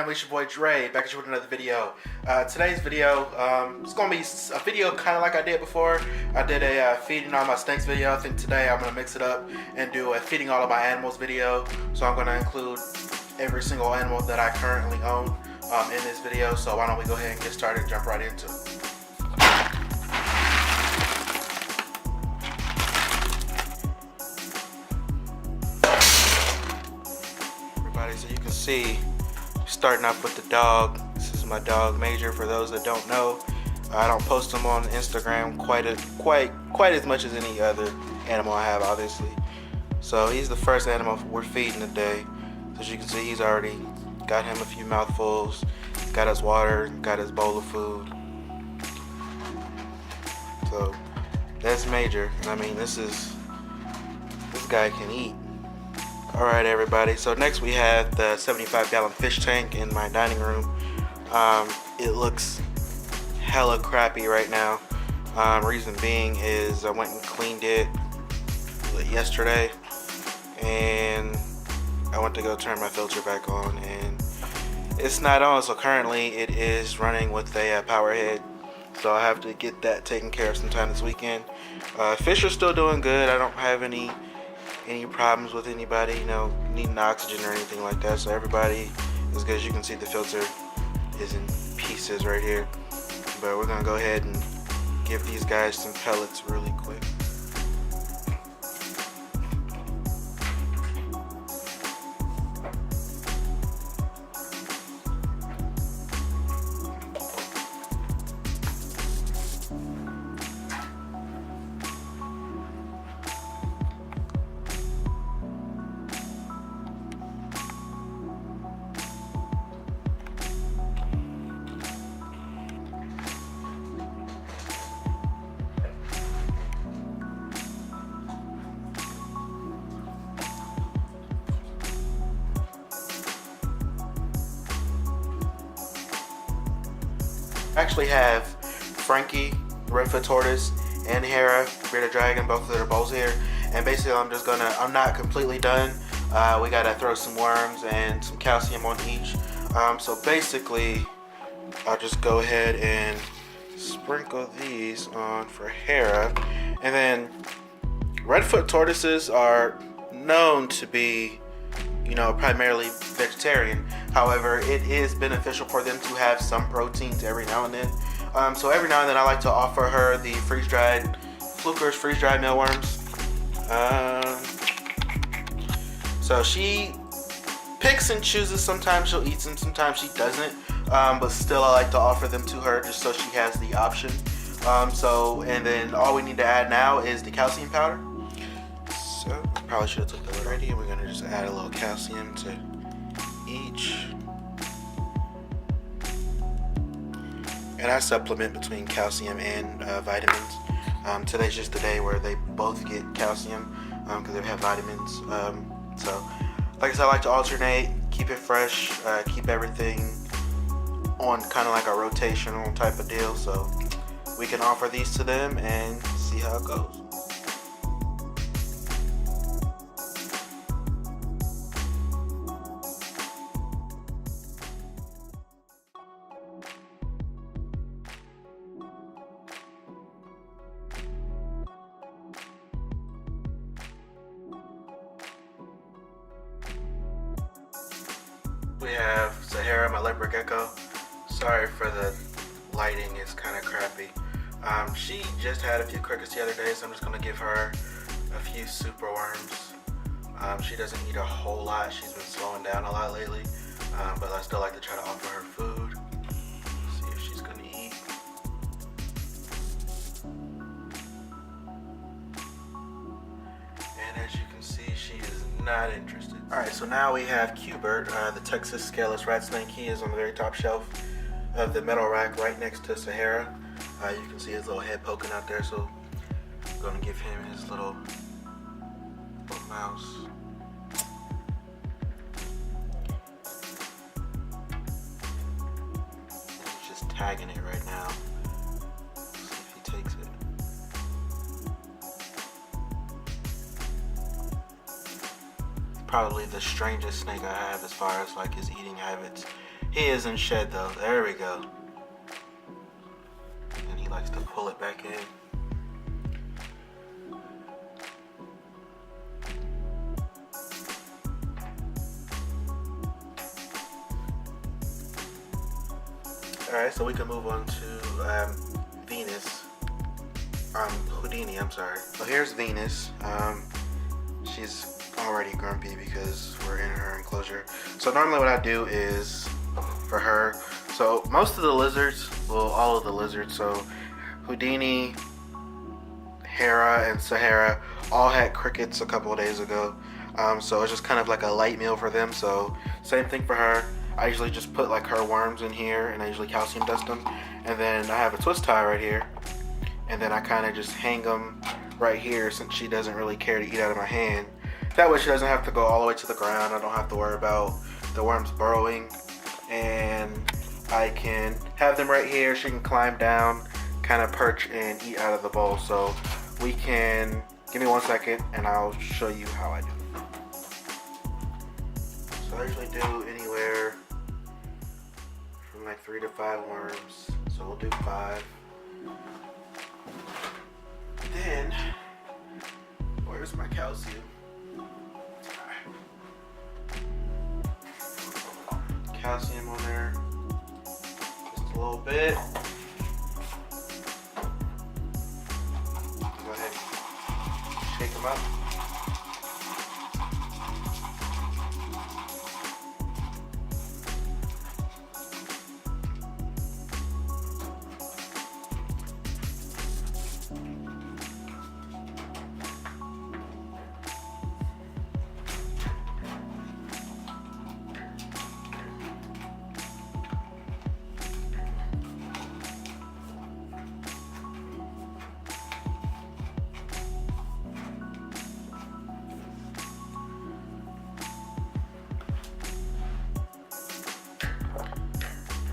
family? It's your boy Dre, back at you with another video. Today's video, it's going to be a video kind of like I did before. I did a feeding all my snakes video. I think today I'm going to mix it up and do a feeding all of my animals video. So I'm going to include every single animal that I currently own in this video. So why don't we go ahead and get started and jump right into it. So you can see, starting off with the dog. This is my dog Major. For those that don't know, I don't post him on Instagram quite as much as any other animal I have, obviously. So he's the first animal we're feeding today. So as you can see, he's already got him a few mouthfuls, got his water, got his bowl of food. So that's Major. And I mean, this guy can eat. Alright everybody, so next we have the 75-gallon fish tank in my dining room. It looks hella crappy right now. Reason being is I went and cleaned it yesterday, and I went to go turn my filter back on, and it's not on. So currently it is running with a power head, so I have to get that taken care of sometime this weekend. Fish are still doing good. I don't have any problems with anybody, you know, needing oxygen or anything like that. So everybody is good. As you can see, the filter is in pieces right here. But we're gonna go ahead and give these guys some pellets really quick. I actually have Frankie, Redfoot Tortoise, and Hera, Bearded Dragon, both of their bowls here. And basically I'm not completely done. We gotta throw some worms and some calcium on each. So basically, I'll just go ahead and sprinkle these on for Hera. And then Redfoot Tortoises are known to be, you know, primarily vegetarian. However, it is beneficial for them to have some proteins every now and then. So every now and then I like to offer her the freeze-dried Fluker's freeze-dried mealworms. So she picks and chooses. Sometimes she'll eat them, sometimes she doesn't. But still I like to offer them to her just so she has the option. And then all we need to add now is the calcium powder. So probably should have took that already. We're gonna just add a little calcium to each. And I supplement between calcium and vitamins. Today's just the day where they both get calcium because they have vitamins. So like I said, I like to alternate, keep it fresh, keep everything on kind of like a rotational type of deal. So we can offer these to them and see how it goes. We have Sahara, my leopard gecko. Sorry for the lighting, it's kind of crappy. She just had a few crickets the other day, so I'm just going to give her a few super worms. She doesn't eat a whole lot. She's been slowing down a lot lately, but I still like to try to offer her food. See if she's going to eat. And as you can see, she is not interested. Alright, so now we have Qbert, the Texas scaleless rat snake. He is on the very top shelf of the metal rack right next to Sahara. You can see his little head poking out there, so I'm going to give him his little mouse. He's just tagging it right now. Let's see if he takes it. Probably the strangest snake I have as far as like his eating habits. He is in shed though. There we go. And he likes to pull it back in. Alright, so we can move on to Venus. Houdini, I'm sorry. So here's Venus. She's already grumpy because we're in her enclosure. So normally what I do is for her, so most of the lizards, well, all of the lizards, so Houdini, Hera, and Sahara all had crickets a couple of days ago. So it's just kind of like a light meal for them. So same thing for her. I usually just put like her worms in here, and I usually calcium dust them. And then I have a twist tie right here. And then I kind of just hang them right here since she doesn't really care to eat out of my hand. That way she doesn't have to go all the way to the ground. I don't have to worry about the worms burrowing. And I can have them right here. She can climb down, kind of perch and eat out of the bowl. So we can, give me 1 second and I'll show you how I do. So I usually do anywhere from like 3 to 5 worms. So we'll do 5. Then, where's my calcium? Calcium on there, just a little bit. Go ahead and shake them up.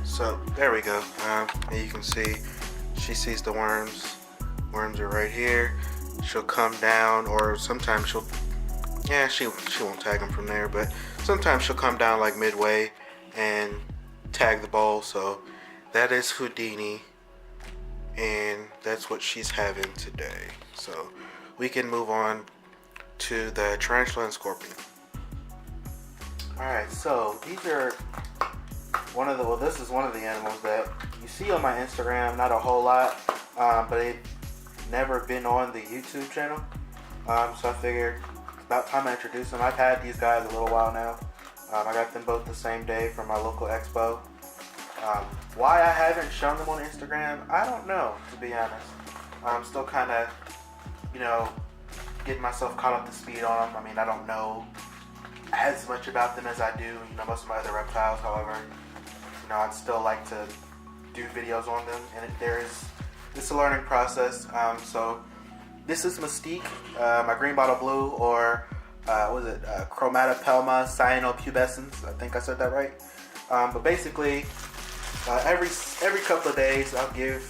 So there we go. You can see she sees the worms. Worms are right here. She'll come down, or sometimes she won't tag them from there, but sometimes she'll come down like midway and tag the bowl. So that is Houdini, and that's what she's having today. So we can move on to the tarantula and scorpion. Alright, so these are this is one of the animals that you see on my Instagram, not a whole lot, but they've never been on the YouTube channel. So I figured it's about time I introduce them. I've had these guys a little while now. I got them both the same day from my local expo. Why I haven't shown them on Instagram, I don't know, to be honest. I'm still kind of, getting myself caught up to speed on them. I mean, I don't know as much about them as I do, most of my other reptiles. However, I'd still like to do videos on them, and it's a learning process. So this is Mystique, my green bottle blue, or Chromatopelma cyanopubescens. I think I said that right. But basically, every couple of days, I'll give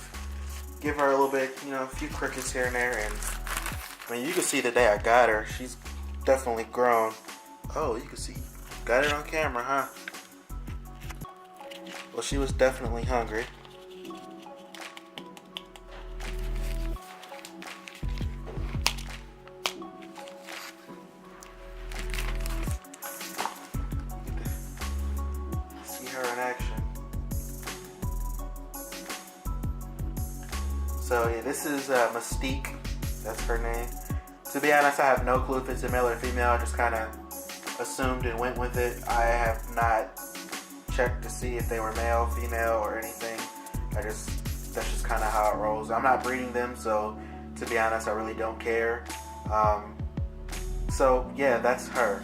her a little bit, a few crickets here and there. And I mean, you can see the day I got her, she's definitely grown. Oh, you can see, got it on camera, huh? Well, she was definitely hungry. See her in action. So yeah, this is Mystique. That's her name. To be honest, I have no clue if it's a male or female. I just kind of assumed and went with it. I have not checked to see if they were male, female, or anything. That's just kind of how it rolls. I'm not breeding them, so to be honest, I really don't care. So yeah, that's her.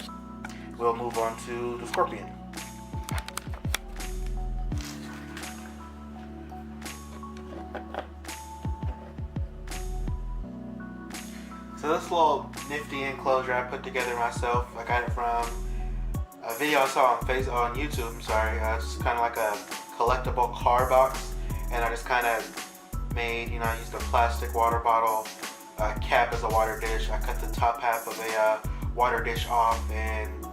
We'll move on to the scorpion. So this little nifty enclosure I put together myself. I got it from a video I saw on YouTube. I'm sorry. It's kind of like a collectible car box, and I just kind of made, I used a plastic water bottle cap as a water dish. I cut the top half of a water dish off and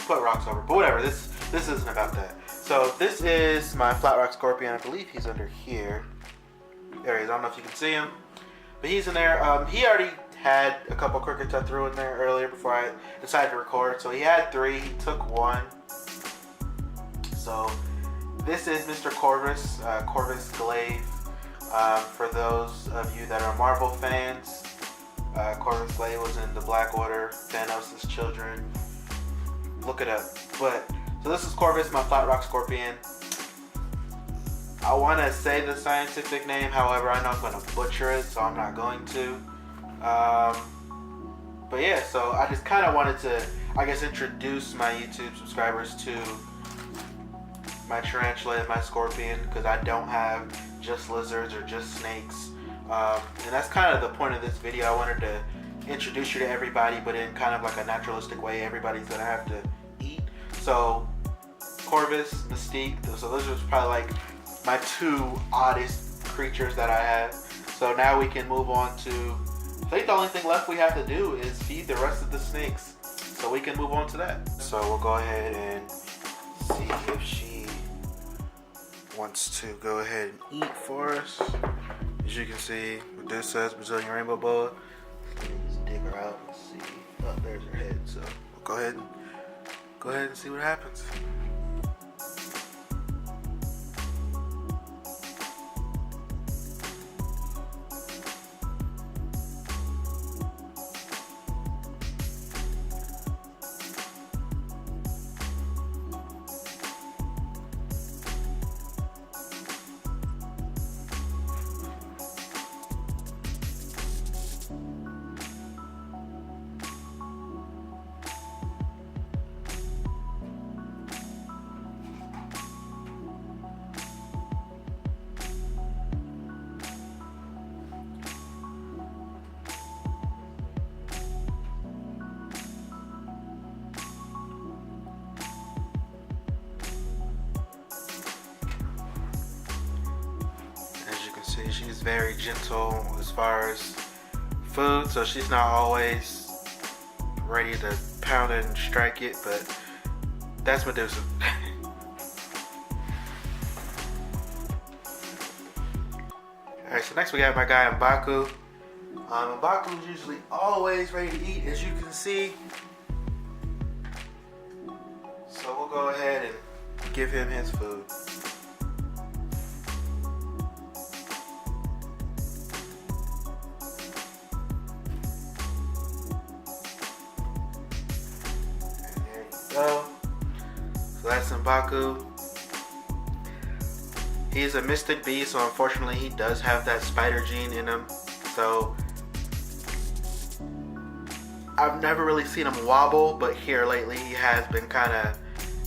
put rocks over. But whatever. This isn't about that. So this is my Flat Rock Scorpion. I believe he's under here. There he is. I don't know if you can see him, but he's in there. He already had a couple crickets I threw in there earlier before I decided to record. So he had 3. He took 1. So this is Mr. Corvus, Corvus Glaive. For those of you that are Marvel fans, Corvus Glaive was in the Black Order, Thanos' children. Look it up. But so this is Corvus, my Flat Rock Scorpion. I want to say the scientific name, however, I know I'm going to butcher it, so I'm not going to. But yeah, so I just kind of wanted to, I guess, introduce my YouTube subscribers to my tarantula and my scorpion, because I don't have just lizards or just snakes. And that's kind of the point of this video. I wanted to introduce you to everybody, but in kind of like a naturalistic way. Everybody's going to have to eat. So Corvus, Mystique, so those are probably like my 2 oddest creatures that I have. So now we can move on to, I think the only thing left we have to do is feed the rest of the snakes. So we can move on to that. So we'll go ahead and see if she wants to go ahead and eat for us. As you can see, this says Brazilian rainbow boa. Let's dig her out and see. Oh, there's her head. So we'll go ahead and see what happens. She's very gentle as far as food, so she's not always ready to pound it and strike it, but that's Medusa. Alright, so next we got my guy M'Baku. M'Baku's usually always ready to eat, as you can see. So we'll go ahead and give him his food. So that's M'Baku. He's a mystic beast, so unfortunately he does have that spider gene in him. So I've never really seen him wobble, but here lately he has been kind of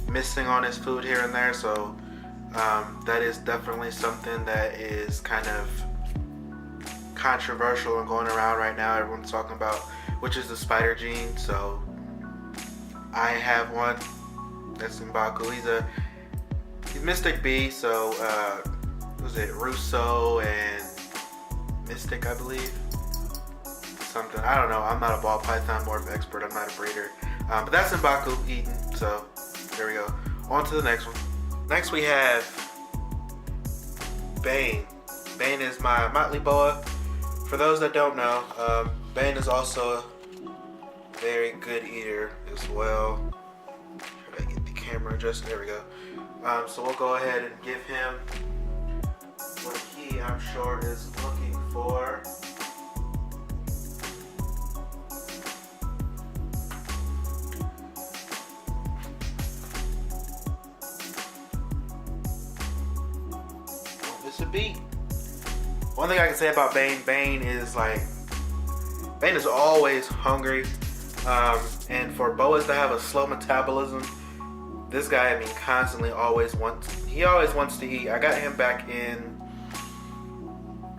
missing on his food here and there. So that is definitely something that is kind of controversial and going around right now. Everyone's talking about, which is the spider gene. So I have one. That's M'Baku. He's Mystic B. So was it Russo and Mystic, I believe? Something. I don't know. I'm not a ball python morph expert. I'm not a breeder. But that's M'Baku eating. So there we go. On to the next one. Next we have Bane. Bane is my Motley boa. For those that don't know, Bane is also a very good eater as well. Should I get the camera adjusted? There we go. So we'll go ahead and give him what he, I'm sure, is looking for. Don't miss a beat. One thing I can say about Bane, Bane is always hungry. And for boas to have a slow metabolism, this guy, constantly always wants to eat. I got him back in,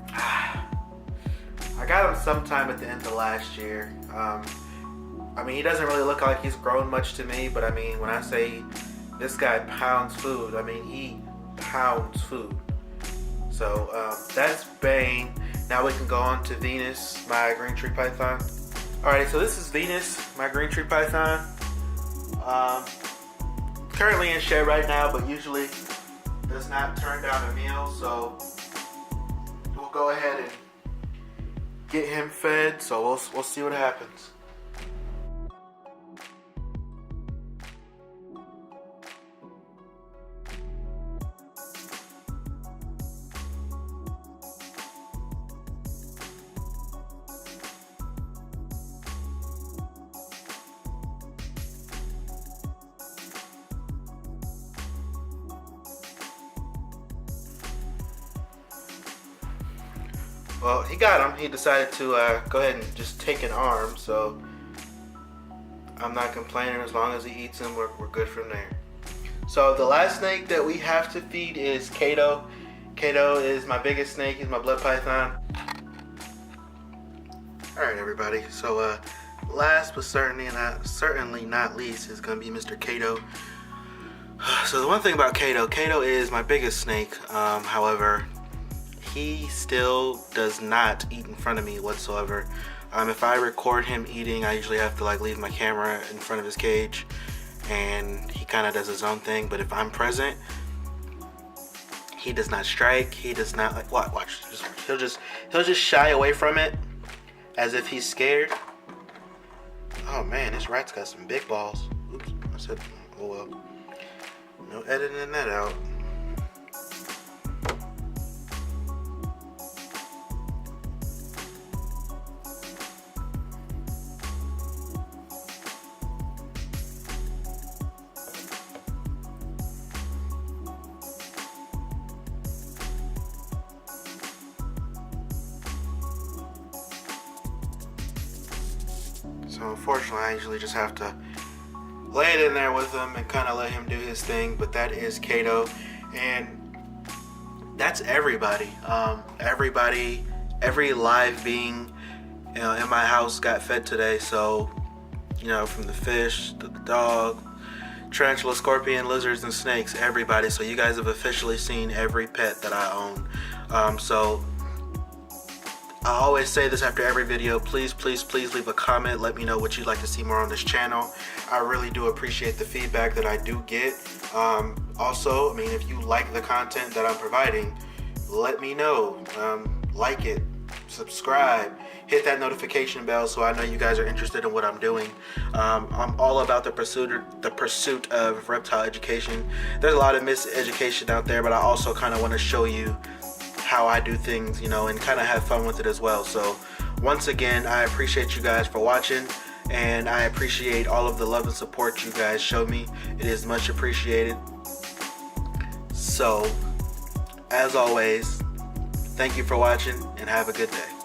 I got him sometime at the end of last year. He doesn't really look like he's grown much to me, but when I say this guy pounds food, he pounds food. So that's Bane. Now we can go on to Venus, my green tree python. Alright, so this is Venus, my green tree python. currently in shed right now, but usually does not turn down a meal, so we'll go ahead and get him fed. So we'll see what happens. Well, he got him. He decided to go ahead and just take an arm, so I'm not complaining. As long as he eats him, we're good from there. So the last snake that we have to feed is Kato. Kato is my biggest snake. He's my blood python. Alright, everybody. So last but certainly not least is going to be Mr. Kato. So the one thing about Kato is my biggest snake. However, he still does not eat in front of me whatsoever. If I record him eating, I usually have to like leave my camera in front of his cage, and he kind of does his own thing. But if I'm present, he does not strike. He does not like watch. He'll just shy away from it as if he's scared. Oh man, this rat's got some big balls. Oops, I said, oh well. No editing that out. So unfortunately, I usually just have to lay it in there with him and kind of let him do his thing. But that is Kato, and that's everybody. Every live being, you know, in my house got fed today. So, you know, from the fish to the dog, tarantula, scorpion, lizards, and snakes, everybody. So you guys have officially seen every pet that I own. So I always say this after every video, please leave a comment. Let me know what you'd like to see more on this channel. I really do appreciate the feedback that I do get. Also, I mean, if you like the content that I'm providing, let me know. Like it, subscribe, hit that notification bell so I know you guys are interested in what I'm doing. I'm all about the pursuit of reptile education. There's a lot of miseducation out there, but I also kind of want to show you how I do things, you know, and kind of have fun with it as well. So once again, I appreciate you guys for watching, and I appreciate all of the love and support you guys show me. It is much appreciated. So as always, thank you for watching and have a good day.